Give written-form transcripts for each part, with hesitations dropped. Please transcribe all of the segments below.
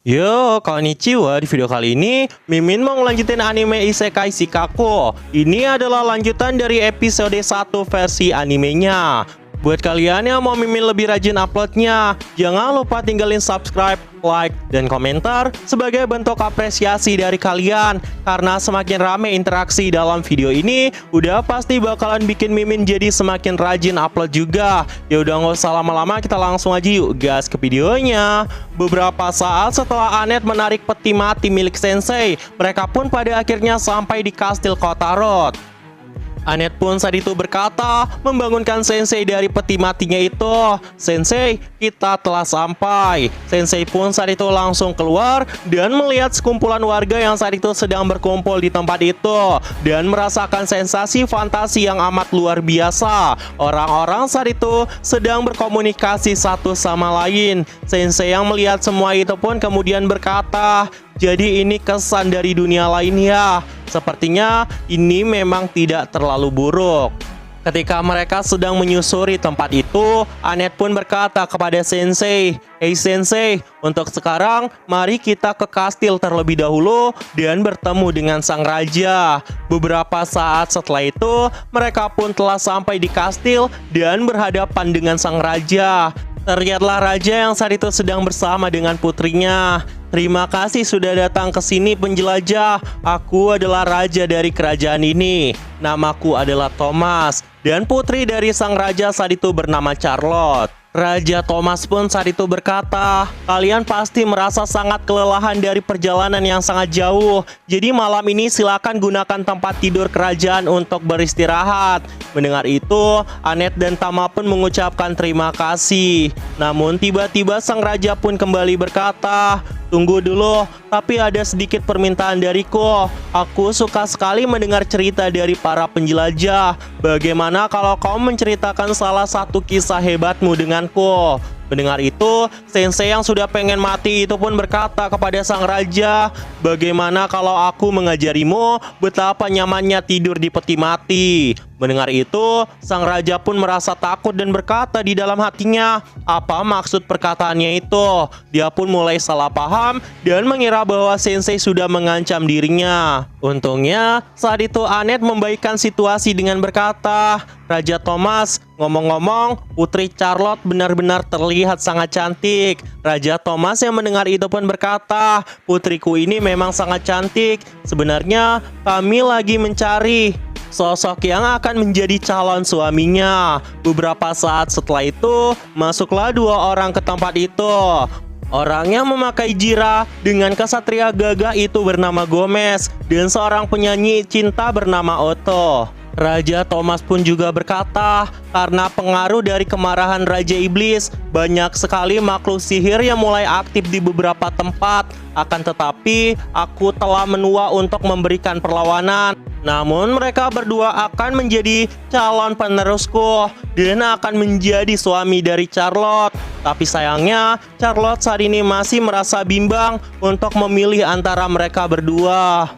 Yo, konnichiwa. Di video kali ini, Mimin mau ngelanjutin anime Isekai Shikaku. Ini adalah lanjutan dari episode 1 versi animenya. Buat kalian yang mau Mimin lebih rajin uploadnya, jangan lupa tinggalin subscribe, like, dan komentar sebagai bentuk apresiasi dari kalian. Karena semakin rame interaksi dalam video ini, udah pasti bakalan bikin Mimin jadi semakin rajin upload juga. Ya udah nggak usah lama-lama, kita langsung aja yuk gas ke videonya. Beberapa saat setelah Annette menarik peti mati milik Sensei, mereka pun pada akhirnya sampai di kastil Kotarot. Annette pun saat itu berkata, membangunkan Sensei dari peti matinya itu. Sensei, kita telah sampai. Sensei pun saat itu langsung keluar dan melihat sekumpulan warga yang saat itu sedang berkumpul di tempat itu dan merasakan sensasi fantasi yang amat luar biasa. Orang-orang saat itu sedang berkomunikasi satu sama lain. Sensei yang melihat semua itu pun kemudian berkata, jadi ini kesan dari dunia lain ya. Sepertinya ini memang tidak terlalu buruk. Ketika mereka sedang menyusuri tempat itu, Annette pun berkata kepada Sensei, "Hei Sensei, untuk sekarang mari kita ke kastil terlebih dahulu dan bertemu dengan sang raja." Beberapa saat setelah itu, mereka pun telah sampai di kastil dan berhadapan dengan sang raja. Terlihatlah raja yang saat itu sedang bersama dengan putrinya. "Terima kasih sudah datang ke sini penjelajah. Aku adalah raja dari kerajaan ini. Namaku adalah Thomas." Dan putri dari sang raja saat itu bernama Charlotte. Raja Thomas pun saat itu berkata, "Kalian pasti merasa sangat kelelahan dari perjalanan yang sangat jauh. Jadi malam ini silakan gunakan tempat tidur kerajaan untuk beristirahat." Mendengar itu, Annette dan Tama pun mengucapkan terima kasih. Namun tiba-tiba sang raja pun kembali berkata, "Tunggu dulu, tapi ada sedikit permintaan dariku. Aku suka sekali mendengar cerita dari para penjelajah. Bagaimana kalau kau menceritakan salah satu kisah hebatmu denganku?" Mendengar itu, Sensei yang sudah pengen mati itu pun berkata kepada sang raja, "Bagaimana kalau aku mengajarimu betapa nyamannya tidur di peti mati?" Mendengar itu, sang raja pun merasa takut dan berkata di dalam hatinya, apa maksud perkataannya itu? Dia pun mulai salah paham dan mengira bahwa Sensei sudah mengancam dirinya. Untungnya, saat itu Annette membaikkan situasi dengan berkata, "Raja Thomas, ngomong-ngomong, putri Charlotte benar-benar terlihat sangat cantik." Raja Thomas yang mendengar itu pun berkata, "Putriku ini memang sangat cantik. Sebenarnya kami lagi mencari sosok yang akan menjadi calon suaminya." Beberapa saat setelah itu, masuklah dua orang ke tempat itu. Orang yang memakai jira dengan kesatria gagah itu bernama Gomez dan seorang penyanyi cinta bernama Otto. Raja Thomas pun juga berkata, karena pengaruh dari kemarahan Raja Iblis, banyak sekali makhluk sihir yang mulai aktif di beberapa tempat. Akan tetapi, aku telah menua untuk memberikan perlawanan. Namun mereka berdua akan menjadi calon penerusku dan akan menjadi suami dari Charlotte. Tapi sayangnya, Charlotte saat ini masih merasa bimbang untuk memilih antara mereka berdua.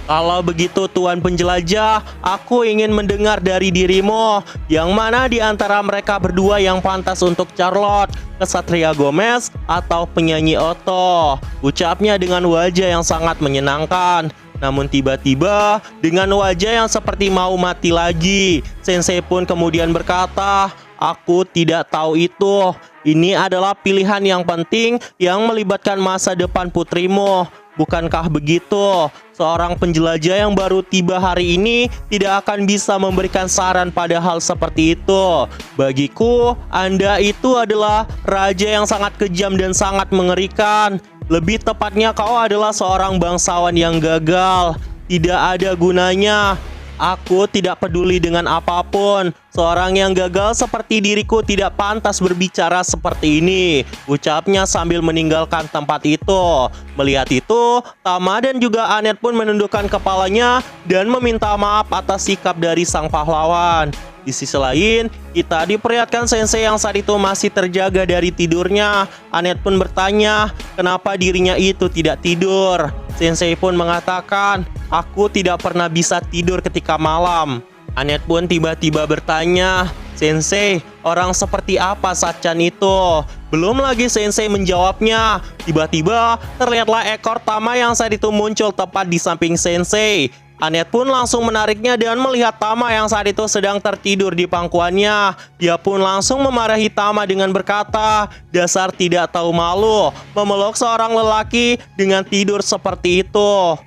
Kalau begitu Tuan Penjelajah, aku ingin mendengar dari dirimu, yang mana di antara mereka berdua yang pantas untuk Charlotte, kesatria Gomez atau penyanyi Otto? Ucapnya dengan wajah yang sangat menyenangkan. Namun tiba-tiba dengan wajah yang seperti mau mati lagi, Sensei pun kemudian berkata, "Aku tidak tahu itu. Ini adalah pilihan yang penting yang melibatkan masa depan putrimu. Bukankah begitu? Seorang penjelajah yang baru tiba hari ini tidak akan bisa memberikan saran pada hal seperti itu. Bagiku, Anda itu adalah raja yang sangat kejam dan sangat mengerikan. Lebih tepatnya kau adalah seorang bangsawan yang gagal. Tidak ada gunanya. Aku tidak peduli dengan apapun. Seorang yang gagal seperti diriku tidak pantas berbicara seperti ini," ucapnya sambil meninggalkan tempat itu. Melihat itu, Tama dan juga Annette pun menundukkan kepalanya dan meminta maaf atas sikap dari sang pahlawan. Di sisi lain, kita diperlihatkan Sensei yang saat itu masih terjaga dari tidurnya. Annette pun bertanya, kenapa dirinya itu tidak tidur. Sensei pun mengatakan, "Aku tidak pernah bisa tidur ketika malam." Annette pun tiba-tiba bertanya, "Sensei, orang seperti apa Sachan itu? Belum lagi Sensei menjawabnya, tiba-tiba terlihatlah ekor Tama yang saat itu muncul tepat di samping Sensei. Annette pun langsung menariknya dan melihat Tama yang saat itu sedang tertidur di pangkuannya. Dia pun langsung memarahi Tama dengan berkata, "Dasar tidak tahu malu, memeluk seorang lelaki dengan tidur seperti itu."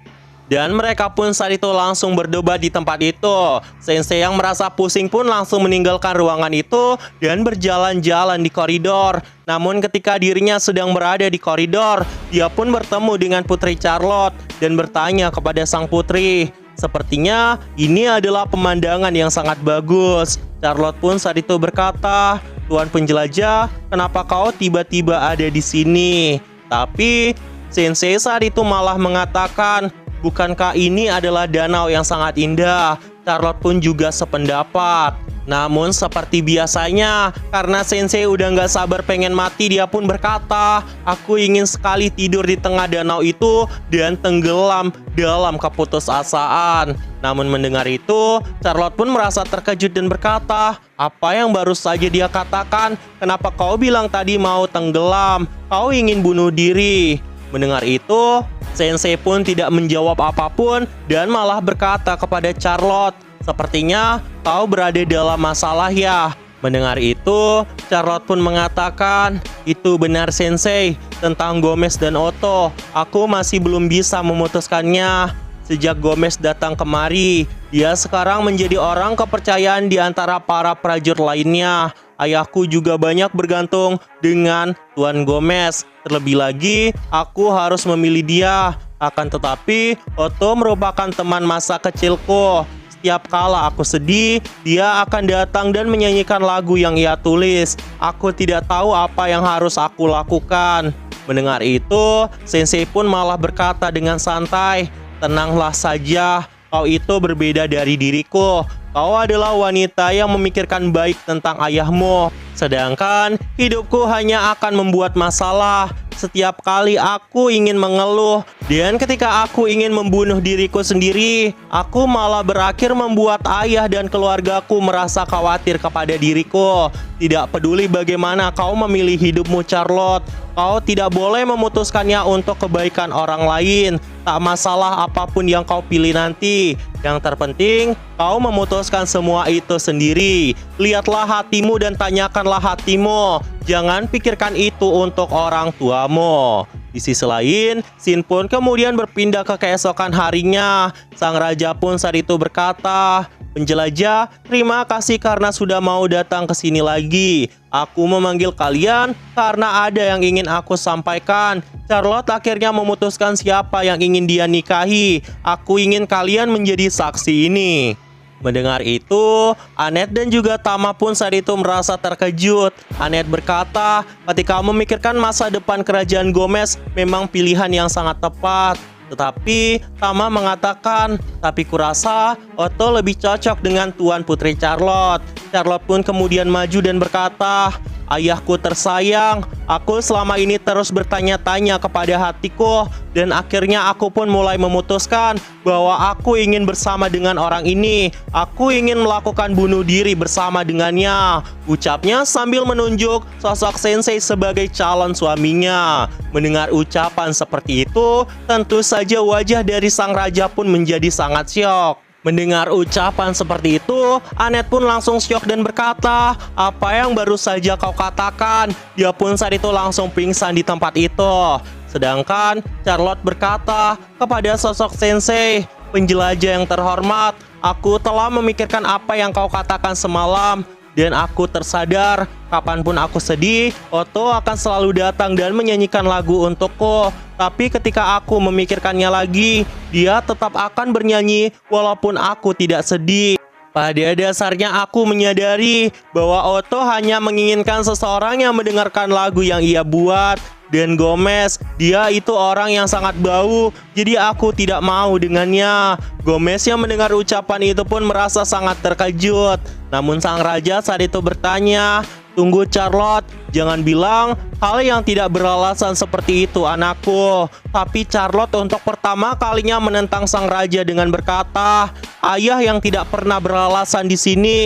Dan mereka pun saat itu langsung berdebat di tempat itu. Sensei yang merasa pusing pun langsung meninggalkan ruangan itu dan berjalan-jalan di koridor. Namun ketika dirinya sedang berada di koridor, dia pun bertemu dengan Putri Charlotte dan bertanya kepada sang putri. Sepertinya ini adalah pemandangan yang sangat bagus. Charlotte pun saat itu berkata, "Tuan penjelajah, kenapa kau tiba-tiba ada di sini?" Tapi Sensei saat itu malah mengatakan, "Bukankah ini adalah danau yang sangat indah?" Charlotte pun juga sependapat. Namun seperti biasanya, karena Sensei udah nggak sabar pengen mati, dia pun berkata, "Aku ingin sekali tidur di tengah danau itu dan tenggelam dalam keputusasaan." Namun mendengar itu, Charlotte pun merasa terkejut dan berkata, "Apa yang baru saja dia katakan? Kenapa kau bilang tadi mau tenggelam? Kau ingin bunuh diri?" Mendengar itu, Sensei pun tidak menjawab apapun dan malah berkata kepada Charlotte, "Sepertinya kau berada dalam masalah ya." Mendengar itu, Charlotte pun mengatakan, "Itu benar Sensei, tentang Gomez dan Otto. Aku masih belum bisa memutuskannya. Sejak Gomez datang kemari, dia sekarang menjadi orang kepercayaan di antara para prajurit lainnya. Ayahku juga banyak bergantung dengan Tuan Gomez. Terlebih lagi, aku harus memilih dia. Akan tetapi, Otto merupakan teman masa kecilku. Setiap kala aku sedih, dia akan datang dan menyanyikan lagu yang ia tulis. Aku tidak tahu apa yang harus aku lakukan." Mendengar itu, Sensei pun malah berkata dengan santai, "Tenanglah saja, kau itu berbeda dari diriku. Kau adalah wanita yang memikirkan baik tentang ayahmu. Sedangkan hidupku hanya akan membuat masalah. Setiap kali aku ingin mengeluh, dan ketika aku ingin membunuh diriku sendiri, aku malah berakhir membuat ayah dan keluargaku merasa khawatir kepada diriku. Tidak peduli bagaimana kau memilih hidupmu, Charlotte, kau tidak boleh memutuskannya untuk kebaikan orang lain. Tak masalah apapun yang kau pilih nanti. Yang terpenting, kau memutuskan semua itu sendiri. Lihatlah hatimu dan tanyakanlah hatimu. Jangan pikirkan itu untuk orang tuamu." Di sisi lain, Shin pun kemudian berpindah ke keesokan harinya. Sang raja pun saat itu berkata, "Penjelajah, terima kasih karena sudah mau datang ke sini lagi. Aku memanggil kalian karena ada yang ingin aku sampaikan. Charlotte akhirnya memutuskan siapa yang ingin dia nikahi. Aku ingin kalian menjadi saksi ini." Mendengar itu, Annette dan juga Tama pun saat itu merasa terkejut. Annette berkata, "Ketika memikirkan masa depan kerajaan Gomez memang pilihan yang sangat tepat." Tetapi Tama mengatakan, "Tapi kurasa Otto lebih cocok dengan Tuan Putri Charlotte." Charlotte pun kemudian maju dan berkata, "Ayahku tersayang, aku selama ini terus bertanya-tanya kepada hatiku dan akhirnya aku pun mulai memutuskan bahwa aku ingin bersama dengan orang ini. Aku ingin melakukan bunuh diri bersama dengannya," ucapnya sambil menunjuk sosok Sensei sebagai calon suaminya. Mendengar ucapan seperti itu, tentu saja wajah dari sang raja pun menjadi sangat syok. Mendengar ucapan seperti itu, Annette pun langsung syok dan berkata, "Apa yang baru saja kau katakan?" Dia pun saat itu langsung pingsan di tempat itu. Sedangkan Charlotte berkata kepada sosok Sensei, "Penjelajah yang terhormat, aku telah memikirkan apa yang kau katakan semalam. Dan aku tersadar, kapanpun aku sedih, Otto akan selalu datang dan menyanyikan lagu untukku. Tapi ketika aku memikirkannya lagi, dia tetap akan bernyanyi walaupun aku tidak sedih. Pada dasarnya aku menyadari bahwa Otto hanya menginginkan seseorang yang mendengarkan lagu yang ia buat. Dan Gomez, dia itu orang yang sangat bau, jadi aku tidak mau dengannya." Gomez yang mendengar ucapan itu pun merasa sangat terkejut. Namun sang raja saat itu bertanya, "Tunggu Charlotte, jangan bilang hal yang tidak beralasan seperti itu anakku." Tapi Charlotte untuk pertama kalinya menentang sang raja dengan berkata, "Ayah yang tidak pernah beralasan di sini.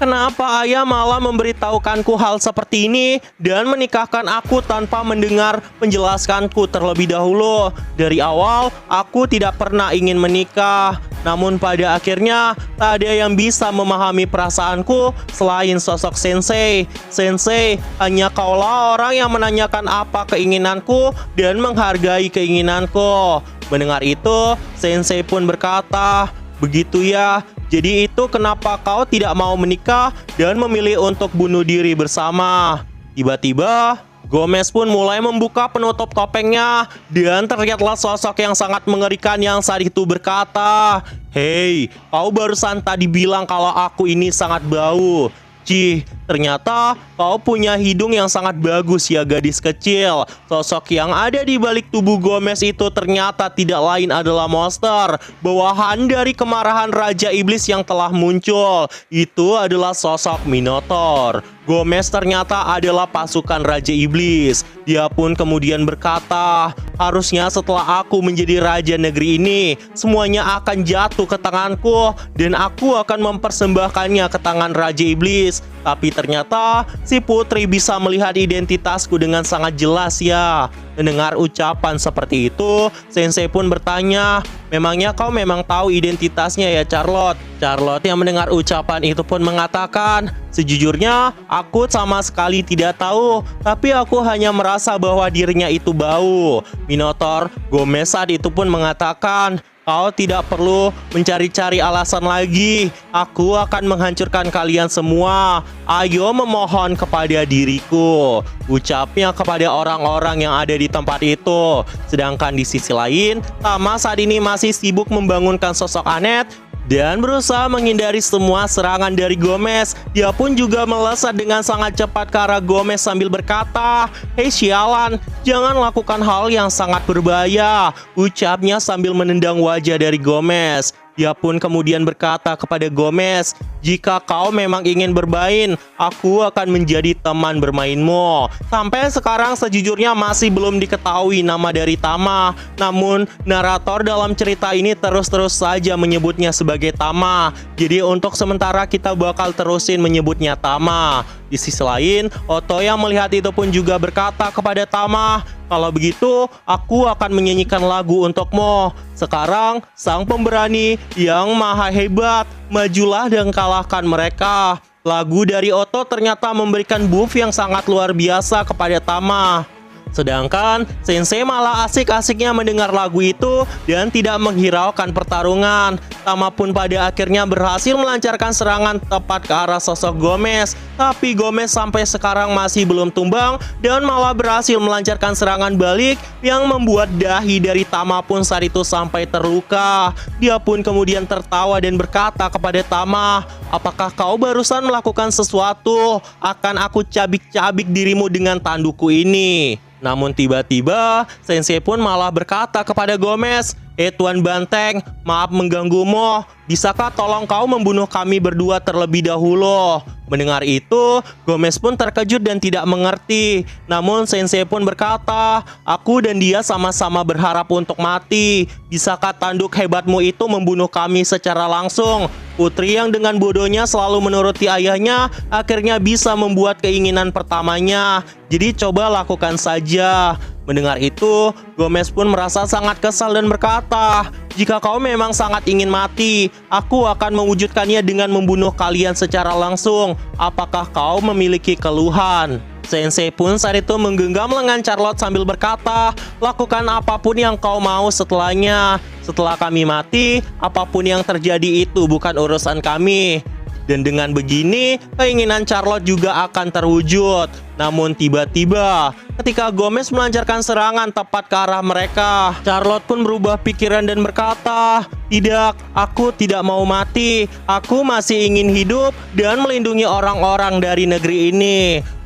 Kenapa ayah malah memberitahukanku hal seperti ini dan menikahkan aku tanpa mendengar penjelaskanku terlebih dahulu? Dari awal, aku tidak pernah ingin menikah. Namun pada akhirnya, tak ada yang bisa memahami perasaanku selain sosok Sensei. Sensei, hanya kaulah orang yang menanyakan apa keinginanku dan menghargai keinginanku. Mendengar itu, Sensei pun berkata, "Begitu ya, jadi itu kenapa kau tidak mau menikah dan memilih untuk bunuh diri bersama?" Tiba-tiba, Gomez pun mulai membuka penutup topengnya dan terlihatlah sosok yang sangat mengerikan yang saat itu berkata, "Hei, kau barusan tadi bilang kalau aku ini sangat bau. Cih, ternyata kau punya hidung yang sangat bagus ya gadis kecil." Sosok yang ada di balik tubuh Gomez itu ternyata tidak lain adalah monster, bawahan dari kemarahan Raja Iblis yang telah muncul. Itu adalah sosok Minotaur. Gomez ternyata adalah pasukan Raja Iblis. Dia pun kemudian berkata, "Harusnya setelah aku menjadi raja negeri ini, semuanya akan jatuh ke tanganku dan aku akan mempersembahkannya ke tangan Raja Iblis." Tapi ternyata si putri bisa melihat identitasku dengan sangat jelas ya. Mendengar ucapan seperti itu, Sensei pun bertanya, "Memangnya kau memang tahu identitasnya ya Charlotte?" Charlotte yang mendengar ucapan itu pun mengatakan, "Sejujurnya aku sama sekali tidak tahu, tapi aku hanya merasa bahwa dirinya itu bau." Minotaur Gomez saat itu pun mengatakan, "Kau tidak perlu mencari-cari alasan lagi. Aku akan menghancurkan kalian semua. Ayo memohon kepada diriku." Ucapnya kepada orang-orang yang ada di tempat itu. Sedangkan di sisi lain, Tama saat ini masih sibuk membangunkan sosok Annette dan berusaha menghindari semua serangan dari Gomez. Dia pun juga melesat dengan sangat cepat ke arah Gomez sambil berkata, "Hei sialan, jangan lakukan hal yang sangat berbahaya," ucapnya sambil menendang wajah dari Gomez. Dia pun kemudian berkata kepada Gomez, "Jika kau memang ingin bermain, aku akan menjadi teman bermainmu." Sampai sekarang sejujurnya masih belum diketahui nama dari Tama. Namun narator dalam cerita ini terus-terus saja menyebutnya sebagai Tama. Jadi untuk sementara kita bakal terusin menyebutnya Tama. Di sisi lain, Otto yang melihat itu pun juga berkata kepada Tama, "Kalau begitu, aku akan menyanyikan lagu untukmu. Sekarang, sang pemberani yang maha hebat, majulah dan kalahkan mereka." Lagu dari Otto ternyata memberikan buff yang sangat luar biasa kepada Tama. Sedangkan Sensei malah asik-asiknya mendengar lagu itu dan tidak menghiraukan pertarungan. Tama pun pada akhirnya berhasil melancarkan serangan tepat ke arah sosok Gomez. Tapi Gomez sampai sekarang masih belum tumbang dan malah berhasil melancarkan serangan balik yang membuat dahi dari Tama pun saat itu sampai terluka. Dia pun kemudian tertawa dan berkata kepada Tama, "Apakah kau barusan melakukan sesuatu? Akan aku cabik-cabik dirimu dengan tandukku ini." Namun tiba-tiba Sensei pun malah berkata kepada Gomez, Tuan Banteng, maaf mengganggumu. Bisakah tolong kau membunuh kami berdua terlebih dahulu?" Mendengar itu, Gomez pun terkejut dan tidak mengerti. Namun Sensei pun berkata, "Aku dan dia sama-sama berharap untuk mati. Bisakah tanduk hebatmu itu membunuh kami secara langsung?" Putri yang dengan bodohnya selalu menuruti ayahnya akhirnya bisa membuat keinginan pertamanya. Jadi coba lakukan saja. Mendengar itu, Gomez pun merasa sangat kesal dan berkata, "Jika kau memang sangat ingin mati, aku akan mewujudkannya dengan membunuh kalian secara langsung. Apakah kau memiliki keluhan?" Sensei pun saat itu menggenggam lengan Charlotte sambil berkata, "Lakukan apapun yang kau mau setelahnya. Setelah kami mati, apapun yang terjadi itu bukan urusan kami." Dan dengan begini, keinginan Charlotte juga akan terwujud. Namun tiba-tiba, ketika Gomez melancarkan serangan tepat ke arah mereka, Charlotte pun berubah pikiran dan berkata, "Tidak, aku tidak mau mati. Aku masih ingin hidup dan melindungi orang-orang dari negeri ini."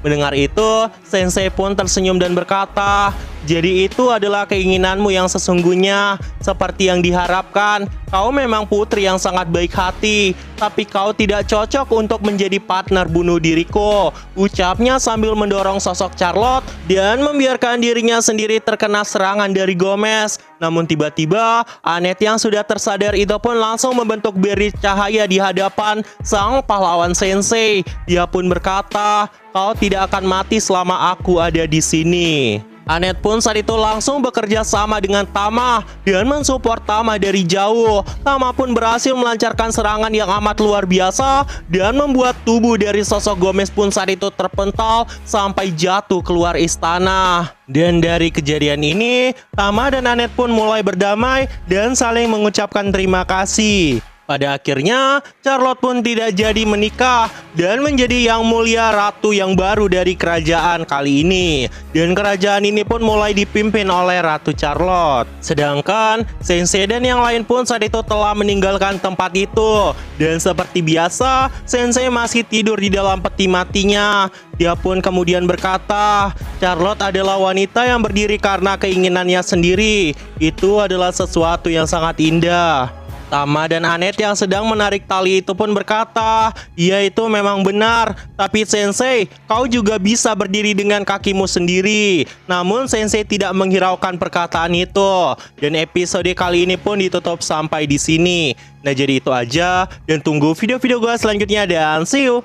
Mendengar itu, Sensei pun tersenyum dan berkata, "Jadi itu adalah keinginanmu yang sesungguhnya. Seperti yang diharapkan, kau memang putri yang sangat baik hati, tapi kau tidak cocok untuk menjadi partner bunuh diriku," ucapnya sambil mendorong sosok Charlotte dan membiarkan dirinya sendiri terkena serangan dari Gomez. Namun tiba-tiba Annette yang sudah tersadar itu pun langsung membentuk beri cahaya di hadapan sang pahlawan sensei. Dia pun berkata, "Kau tidak akan mati selama aku ada di sini." Annette pun saat itu langsung bekerja sama dengan Tama dan mensupport Tama dari jauh. Tama pun berhasil melancarkan serangan yang amat luar biasa dan membuat tubuh dari sosok Gomez pun saat itu terpental sampai jatuh keluar istana. Dan dari kejadian ini, Tama dan Annette pun mulai berdamai dan saling mengucapkan terima kasih. Pada akhirnya, Charlotte pun tidak jadi menikah dan menjadi yang mulia ratu yang baru dari kerajaan kali ini. Dan kerajaan ini pun mulai dipimpin oleh Ratu Charlotte. Sedangkan Sensei dan yang lain pun saat itu telah meninggalkan tempat itu. Dan seperti biasa, Sensei masih tidur di dalam peti matinya. Dia pun kemudian berkata, Charlotte adalah wanita yang berdiri karena keinginannya sendiri. Itu adalah sesuatu yang sangat indah. Tama dan Annette yang sedang menarik tali itu pun berkata, "Iya, itu memang benar. Tapi Sensei, kau juga bisa berdiri dengan kakimu sendiri." Namun Sensei tidak menghiraukan perkataan itu. Dan episode kali ini pun ditutup sampai di sini. Nah, jadi itu aja. Dan tunggu video-video gue selanjutnya dan see you.